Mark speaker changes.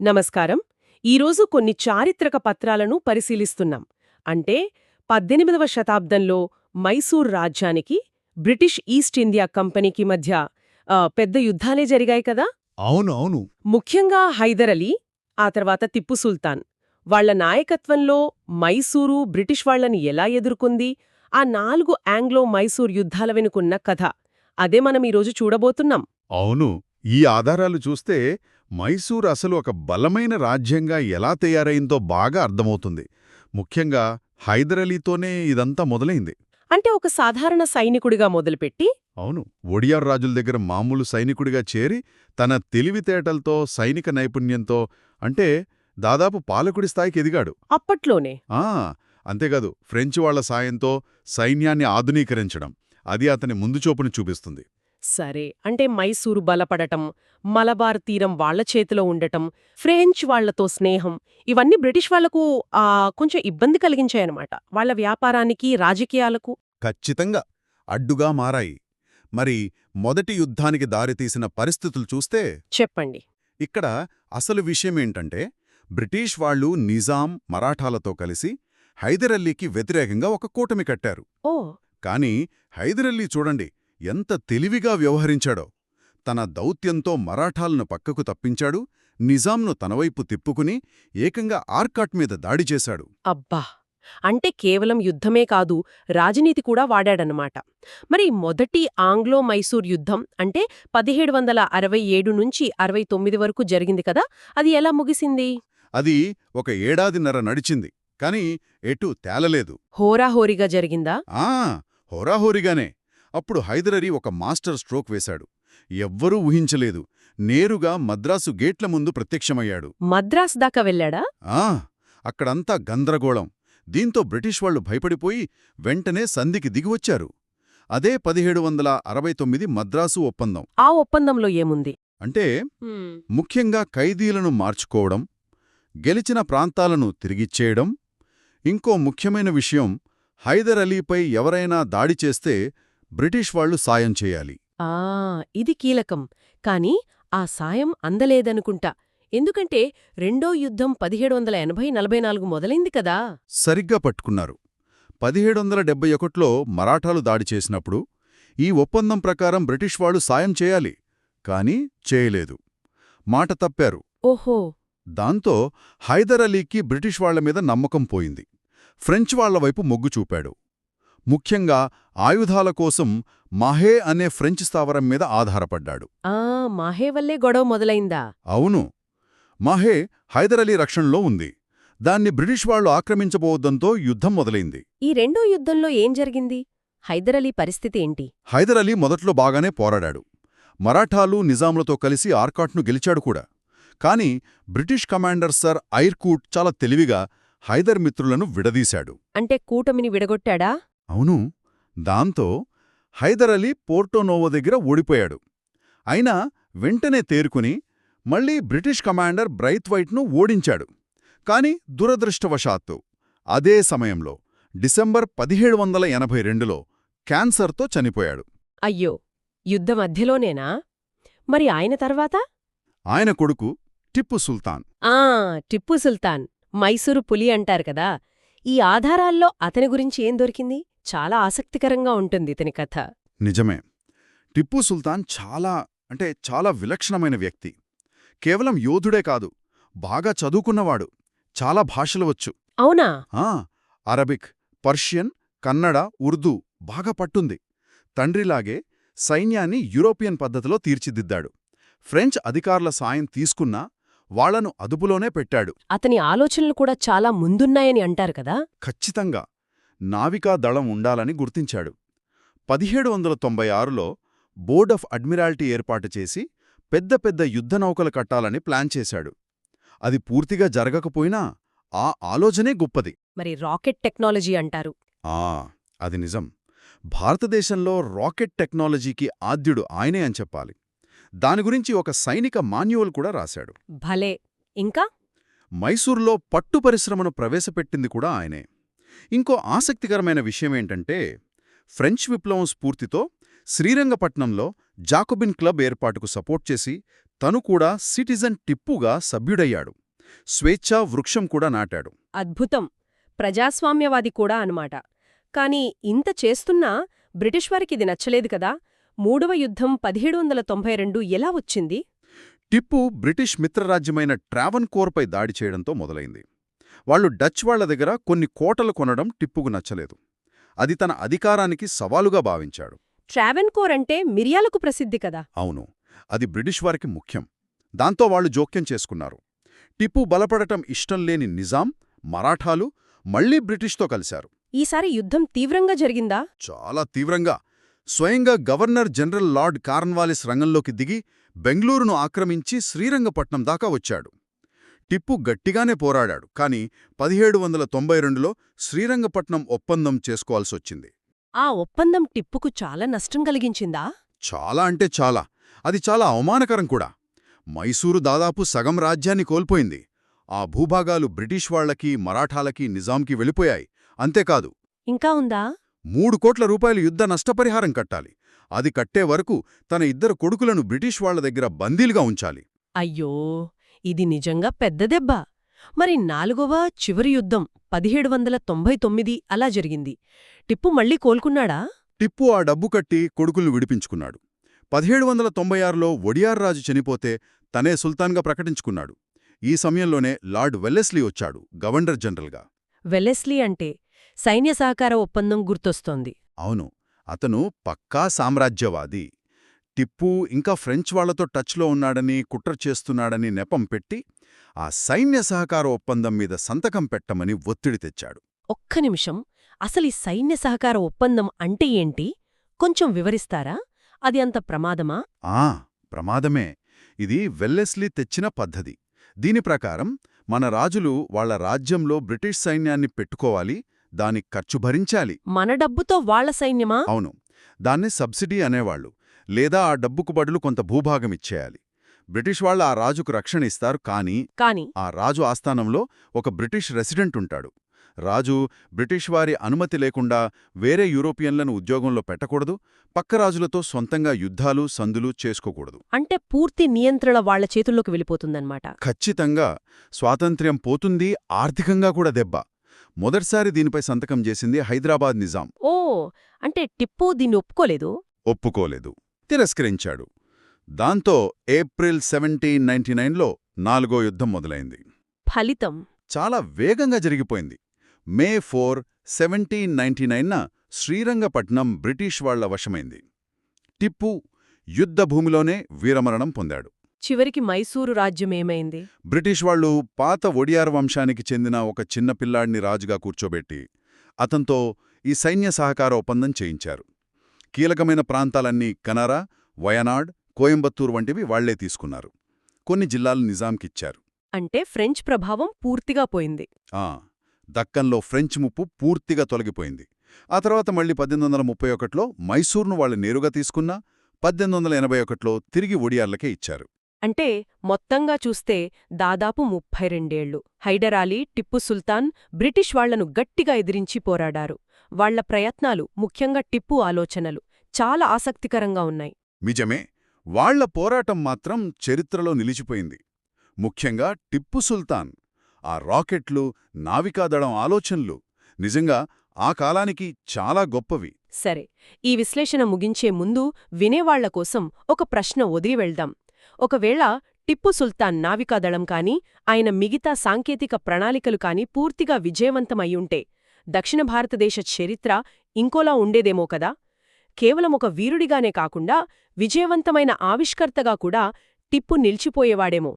Speaker 1: నమస్కారం. ఈరోజు కొన్ని చారిత్రక పత్రాలను పరిశీలిస్తున్నాం. అంటే 18వ శతాబ్దంలో మైసూర్ రాజ్యానికి బ్రిటిష్ ఈస్ట్ ఇండియా కంపెనీకి మధ్య పెద్ద యుద్ధాలే జరిగాయి కదా.
Speaker 2: అవును అవును
Speaker 1: ముఖ్యంగా హైదర్ అలీ, ఆ తర్వాత టిప్పు సుల్తాన్ వాళ్ల నాయకత్వంలో మైసూరు బ్రిటిష్ వాళ్లని ఎలా ఎదుర్కొంది, ఆ 4 ఆంగ్లో మైసూర్ యుద్ధాల వెనుకున్న కథ అదే మనం ఈరోజు చూడబోతున్నాం.
Speaker 2: అవును ఈ ఆధారాలు చూస్తే మైసూర్ అసలు ఒక బలమైన రాజ్యంగా ఎలా తయారైందో బాగా అర్థమవుతుంది. ముఖ్యంగా హైదర్ అలీతోనే ఇదంతా మొదలైంది.
Speaker 1: అంటే ఒక సాధారణ సైనికుడిగా మొదలుపెట్టి
Speaker 2: అవును, ఒడియార్ రాజుల దగ్గర మామూలు సైనికుడిగా చేరి తన తెలివితేటలతో సైనిక నైపుణ్యంతో అంటే దాదాపు పాలకుడి స్థాయికి ఎదిగాడు.
Speaker 1: అప్పట్లోనే
Speaker 2: ఆ అంతేకాదు, ఫ్రెంచ్ వాళ్ల సాయంతో సైన్యాన్ని ఆధునీకరించడం అది అతని ముందుచూపును చూపిస్తుంది.
Speaker 1: సరే, అంటే మైసూరు బలపడటం, మలబార్ తీరం వాళ్ల చేతిలో ఉండటం, ఫ్రెంచ్ వాళ్లతో స్నేహం ఇవన్నీ బ్రిటిష్ వాళ్లకు కొంచెం ఇబ్బంది కలిగించాయన్నమాట. వాళ్ల వ్యాపారానికి, రాజకీయాలకు.
Speaker 2: ఖచ్చితంగా అడ్డుగా మారాయి. మరి మొదటి యుద్ధానికి దారితీసిన పరిస్థితులు చూస్తే
Speaker 1: చెప్పండి.
Speaker 2: ఇక్కడ అసలు విషయమేంటంటే, బ్రిటిష్ వాళ్లు నిజాం, మరాఠాలతో కలిసి హైదర్ అలీకి వ్యతిరేకంగా ఒక కూటమి కట్టారు.
Speaker 1: ఓ
Speaker 2: కాని హైదర్ అలీ చూడండి ఎంత తెలివిగా వ్యవహరించాడో. తన దౌత్యంతో మరాఠాలను పక్కకు తప్పించాడు, నిజాంను తనవైపు తిప్పుకుని ఏకంగా ఆర్కాట్ మీద దాడి చేశాడు.
Speaker 1: అబ్బా! అంటే కేవలం యుద్ధమే కాదు, రాజనీతి కూడా వాడాడన్నమాట. మరి మొదటి ఆంగ్లో మైసూర్ యుద్ధం అంటే 1767 నుంచి 69 వరకు జరిగింది కదా, అది ఎలా ముగిసింది?
Speaker 2: అది ఒక ఏడాదిన్నర నడిచింది, కాని ఎటూ తేలలేదు.
Speaker 1: హోరాహోరీగా జరిగిందా?
Speaker 2: హోరాహోరీగానే. అప్పుడు హైదర్ అలీ ఒక మాస్టర్ స్ట్రోక్ వేశాడు. ఎవ్వరూ ఊహించలేదు. నేరుగా మద్రాసు గేట్ల ముందు ప్రత్యక్షమయ్యాడు.
Speaker 1: మద్రాస్ దాకా వెళ్లాడా?
Speaker 2: అక్కడంతా గందరగోళం. దీంతో బ్రిటిష్ వాళ్లు భయపడిపోయి వెంటనే సంధికి దిగివచ్చారు. అదే 1769 మద్రాసు ఒప్పందం.
Speaker 1: ఆ ఒప్పందంలో ఏముంది?
Speaker 2: అంటే ముఖ్యంగా ఖైదీలను మార్చుకోవడం, గెలిచిన ప్రాంతాలను తిరిగిచ్చేయడం. ఇంకో ముఖ్యమైన విషయం, హైదర్ అలీపై ఎవరైనా దాడి చేస్తే బ్రిటిష్ వాళ్లు సాయం చేయాలి.
Speaker 1: ఇది కీలకం. కాని ఆ సాయం అందలేదనుకుంటా. ఎందుకంటే రెండో యుద్ధం 1780-44 మొదలైంది కదా.
Speaker 2: సరిగ్గా పట్టుకున్నారు. 1771లో మరాఠాలు దాడి చేసినప్పుడు ఈ ఒప్పందం ప్రకారం బ్రిటిష్ వాళ్లు సాయం చేయాలి, కాని చేయలేదు. మాట తప్పారు.
Speaker 1: ఓహో!
Speaker 2: దాంతో హైదర్ అలీకి బ్రిటిష్ వాళ్లమీద నమ్మకం పోయింది. ఫ్రెంచ్ వాళ్లవైపు మొగ్గు చూపాడు. ముఖ్యంగా ఆయుధాల కోసం మాహే అనే ఫ్రెంచ్ స్థావరం మీద ఆధారపడ్డాడు.
Speaker 1: మాహే వల్లే గొడవ మొదలైందా?
Speaker 2: అవును. మాహే హైదర్ అలీ రక్షణలో ఉంది. దాన్ని బ్రిటిష్ వాళ్లు ఆక్రమించబోవద్దంతో యుద్ధం మొదలైంది.
Speaker 1: ఈ రెండో యుద్ధంలో ఏం జరిగింది? హైదర్ అలీ పరిస్థితి ఏంటి?
Speaker 2: హైదర్ అలీ మొదట్లో బాగానే పోరాడాడు. మరాఠాలు, నిజాంలతో కలిసి ఆర్కాట్ను గెలిచాడు కూడా. కాని బ్రిటిష్ కమాండర్ సర్ ఐర్కూట్ చాలా తెలివిగా హైదర్ మిత్రులను విడదీశాడు.
Speaker 1: అంటే కూటమిని విడగొట్టాడా?
Speaker 2: అవును. దాంతో హైదర్ అలీ పోర్టోనోవో దగ్గర ఓడిపోయాడు. అయినా వెంటనే తేరుకుని మళ్లీ బ్రిటిష్ కమాండర్ బ్రైత్వైట్ను ఓడించాడు. కాని దురదృష్టవశాత్తు అదే సమయంలో డిసెంబర్ 1782లో క్యాన్సర్తో చనిపోయాడు.
Speaker 1: అయ్యో! యుద్ధ మధ్యలోనేనా? మరి ఆయన తర్వాత?
Speaker 2: ఆయన కొడుకు టిప్పు సుల్తాన్.
Speaker 1: టిప్పు సుల్తాన్ మైసూరు పులి అంటారు కదా. ఈ ఆధారాల్లో అతని గురించి ఏం దొరికింది? చాలా ఆసక్తికరంగా ఉంటుంది ఇతని కథ.
Speaker 2: నిజమే. టిప్పు సుల్తాన్ చాలా విలక్షణమైన వ్యక్తి. కేవలం యోధుడే కాదు, బాగా చదువుకున్నవాడు. చాలా భాషలు వచ్చు.
Speaker 1: అవునా?
Speaker 2: అరబిక్, పర్షియన్, కన్నడ, ఉర్దూ బాగా పట్టుంది. తండ్రిలాగే సైన్యాన్ని యూరోపియన్ పద్ధతిలో తీర్చిదిద్దాడు. ఫ్రెంచ్ అధికారుల సాయం తీసుకున్నా వాళ్లను అదుపులోనే పెట్టాడు.
Speaker 1: అతని ఆలోచనలు కూడా చాలా ముందున్నాయని అంటారు కదా.
Speaker 2: ఖచ్చితంగా. నావికా దళం ఉండాలని గుర్తించాడు. 1796లో బోర్డ్ ఆఫ్ అడ్మిరాల్టీ ఏర్పాటు చేసి పెద్ద పెద్ద యుద్ధనౌకలు కట్టాలని ప్లాన్ చేశాడు. అది పూర్తిగా జరగకపోయినా ఆ ఆలోచనే గొప్పది.
Speaker 1: మరి రాకెట్ టెక్నాలజీ అంటారు.
Speaker 2: అది నిజం. భారతదేశంలో రాకెట్ టెక్నాలజీకి ఆద్యుడు ఆయనే అని చెప్పాలి. దాని గురించి ఒక సైనిక మాన్యువల్ కూడా రాశాడు.
Speaker 1: భలే! ఇంకా
Speaker 2: మైసూర్లో పట్టు పరిశ్రమను ప్రవేశపెట్టింది కూడా ఆయనే. ఇంకో ఆసక్తికరమైన విషయమేంటంటే, ఫ్రెంచ్ విప్లవం స్ఫూర్తితో శ్రీరంగపట్నంలో జాకోబిన్ క్లబ్ ఏర్పాటుకు సపోర్ట్ చేసి తను కూడా సిటిజన్ టిప్పుగా సభ్యుడయ్యాడు. స్వేచ్ఛా వృక్షం కూడా నాటాడు.
Speaker 3: అద్భుతం. ప్రజాస్వామ్యవాది కూడా అనమాట. కాని ఇంత చేస్తున్నా బ్రిటిష్ వారికిది నచ్చలేదు కదా. మూడవ యుద్ధం 1792 ఎలా వచ్చింది?
Speaker 2: టిప్పు బ్రిటిష్ మిత్రరాజ్యమైన ట్రావెన్కోర్పై దాడి చేయడంతో మొదలైంది. వాళ్లు డచ్ వాళ్ల దగ్గర కొన్ని కోటలు కొనడం టిప్పుకు నచ్చలేదు. అది తన అధికారానికి సవాలుగా భావించాడు.
Speaker 3: ట్రావెన్కోర్ అంటే మిరియాలకు ప్రసిద్ధి కదా.
Speaker 2: అవును, అది బ్రిటిష్ వారికి ముఖ్యం. దాంతో వాళ్లు జోక్యం చేసుకున్నారు. టిప్పు బలపడటం ఇష్టంలేని నిజాం, మరాఠాలు మళ్లీ బ్రిటిష్తో కలిశారు.
Speaker 3: ఈసారి యుద్ధం తీవ్రంగా జరిగిందా?
Speaker 2: చాలా తీవ్రంగా. స్వయంగా గవర్నర్ జనరల్ లార్డ్ కార్న్వాలిస్ రంగంలోకి దిగి బెంగళూరును ఆక్రమించి శ్రీరంగపట్నం దాకా వచ్చాడు. టిప్పు గట్టిగానే పోరాడాడు, కాని 1792లో శ్రీరంగపట్నం ఒప్పందం చేసుకోవాల్సొచ్చింది.
Speaker 3: ఆ ఒప్పందం టిప్పుకు చాలా నష్టం కలిగించిందా?
Speaker 2: చాలా అంటే చాలా. అది చాలా అవమానకరం కూడా. మైసూరు దాదాపు సగం రాజ్యాన్ని కోల్పోయింది. ఆ భూభాగాలు బ్రిటిష్ వాళ్లకి, మరాఠాలకి, నిజాంకి వెళ్ళిపోయాయి. అంతేకాదు,
Speaker 3: ఇంకా ఉందా?
Speaker 2: 3 కోట్ల రూపాయలు యుద్ధ నష్టపరిహారం కట్టాలి. అది కట్టే వరకు తన 2 కొడుకులను బ్రిటిష్ వాళ్ల దగ్గర బందీలుగా ఉంచాలి.
Speaker 3: అయ్యో, ఇది నిజంగా పెద్ద దెబ్బ. మరి 4వ చివరి యుద్ధం 1799 అలా జరిగింది. టిప్పు మళ్ళీ కోలుకున్నాడా?
Speaker 2: టిప్పు ఆ డబ్బు కట్టి కొడుకుల్ని విడిపించుకున్నాడు. 1796లో ఒడియార్ రాజు చనిపోతే తనే సుల్తాన్గా ప్రకటించుకున్నాడు. ఈ సమయంలోనే లార్డ్ వెల్లెస్లీ వచ్చాడు గవర్నర్ జనరల్గా.
Speaker 3: వెల్లెస్లీ అంటే సైన్య సహకార ఒప్పందం గుర్తొస్తోంది.
Speaker 2: అవును, అతను పక్కా సామ్రాజ్యవాది. టిప్పు ఇంకా ఫ్రెంచ్ వాళ్లతో టచ్లో ఉన్నాడని, కుట్ర చేస్తున్నాడని నెపం పెట్టి ఆ సైన్య సహకార ఒప్పందం మీద సంతకం పెట్టమని ఒత్తిడి తెచ్చాడు.
Speaker 3: ఒక్క నిమిషం, అసలీ సైన్య సహకార ఒప్పందం అంటే ఏంటి? కొంచెం వివరిస్తారా? అది అంత ప్రమాదమా?
Speaker 2: ప్రమాదమే. ఇది వెల్లెస్లీ తెచ్చిన పద్ధతి. దీని ప్రకారం మన రాజులు వాళ్ల రాజ్యంలో బ్రిటిష్ సైన్యాన్ని పెట్టుకోవాలి, దానికి ఖర్చు భరించాలి.
Speaker 3: మన డబ్బుతో వాళ్ల సైన్యమా?
Speaker 2: అవును, దాన్ని సబ్సిడీ అనేవాళ్లు. లేదా ఆ డబ్బుకు బదులు కొంత భూభాగమిచ్చేయాలి. బ్రిటిష్ వాళ్లు ఆ రాజుకు రక్షణ ఇస్తారు, కానీ ఆ రాజు ఆస్థానంలో ఒక బ్రిటిష్ రెసిడెంట్ ఉంటాడు. రాజు బ్రిటిష్ వారి అనుమతి లేకుండా వేరే యూరోపియన్లను ఉద్యోగంలో పెట్టకూడదు, పక్క రాజులతో సొంతంగా యుద్ధాలు, సందులు చేసుకోకూడదు.
Speaker 3: అంటే పూర్తి నియంత్రణ వాళ్ల చేతుల్లోకి వెళ్ళిపోతుందన్నమాట.
Speaker 2: ఖచ్చితంగా. స్వాతంత్ర్యం పోతుంది, ఆర్థికంగా కూడా దెబ్బ. మొదటిసారి దీనిపై సంతకం చేసింది హైదరాబాద్ నిజాం.
Speaker 3: ఓ, అంటే టిప్పు దీన్ని
Speaker 2: ఒప్పుకోలేదు, తిరస్కరించాడు. దాంతో ఏప్రిల్ 1799లో 4వ యుద్ధం మొదలైంది.
Speaker 3: ఫలితం
Speaker 2: చాలా వేగంగా జరిగిపోయింది. మే 4, 1799న శ్రీరంగపట్నం బ్రిటిష్ వాళ్ల వశమైంది. టిప్పు యుద్ధభూమిలోనే వీరమరణం పొందాడు.
Speaker 3: చివరికి మైసూరు రాజ్యమేమైంది?
Speaker 2: బ్రిటిష్ వాళ్లు పాత ఒడియార్ వంశానికి చెందిన ఒక చిన్న పిల్లాడిని రాజుగా కూర్చోబెట్టి అతంతో ఈ సైన్య సహకార ఒప్పందం చేయించారు. కీలకమైన ప్రాంతాలన్నీ కనరా, వయనాడ్, కోయంబత్తూర్ వంటివి వాళ్లే తీసుకున్నారు. కొన్ని జిల్లాలు నిజాంకిచ్చారు.
Speaker 3: అంటే ఫ్రెంచ్ ప్రభావం పూర్తిగా పోయింది.
Speaker 2: దక్కన్లో ఫ్రెంచ్ ముప్పు పూర్తిగా తొలగిపోయింది. ఆ తర్వాత మళ్లీ 1831లో మైసూర్ను వాళ్లు నేరుగా తీసుకున్నా 1881లో తిరిగి ఒడియార్లకే ఇచ్చారు.
Speaker 3: అంటే మొత్తంగా చూస్తే దాదాపు 32 ఏళ్లు హైదరాలీ, టిప్పు సుల్తాన్ బ్రిటిష్ వాళ్లను గట్టిగా ఎదిరించి పోరాడారు. వాళ్ల ప్రయత్నాలు, ముఖ్యంగా టిప్పు ఆలోచనలు చాలా ఆసక్తికరంగా ఉన్నాయి.
Speaker 2: నిజమే. వాళ్ల పోరాటం మాత్రం చరిత్రలో నిలిచిపోయింది. ముఖ్యంగా టిప్పు సుల్తాన్ ఆ రాకెట్లు, నావికాదళం ఆలోచనలు నిజంగా ఆ కాలానికి చాలా గొప్పవి.
Speaker 3: సరే, ఈ విశ్లేషణ ముగించే ముందు వినేవాళ్ల కోసం ఒక ప్రశ్న వదిలి వెళ్దాం. ఒకవేళ టిప్పు సుల్తాన్ నావికాదళం కాని, ఆయన మిగతా సాంకేతిక ప్రణాళికలు కాని పూర్తిగా విజయవంతమయ్యుంటే దక్షిణ భారతదేశ చరిత్ర ఇంకోలా ఉండేదేమో కదా. కేవలం ఒక వీరుడిగానే కాకుండా విజయవంతమైన ఆవిష్కర్తగా కూడా టిప్పు నిలిచిపోయేవాడేమో.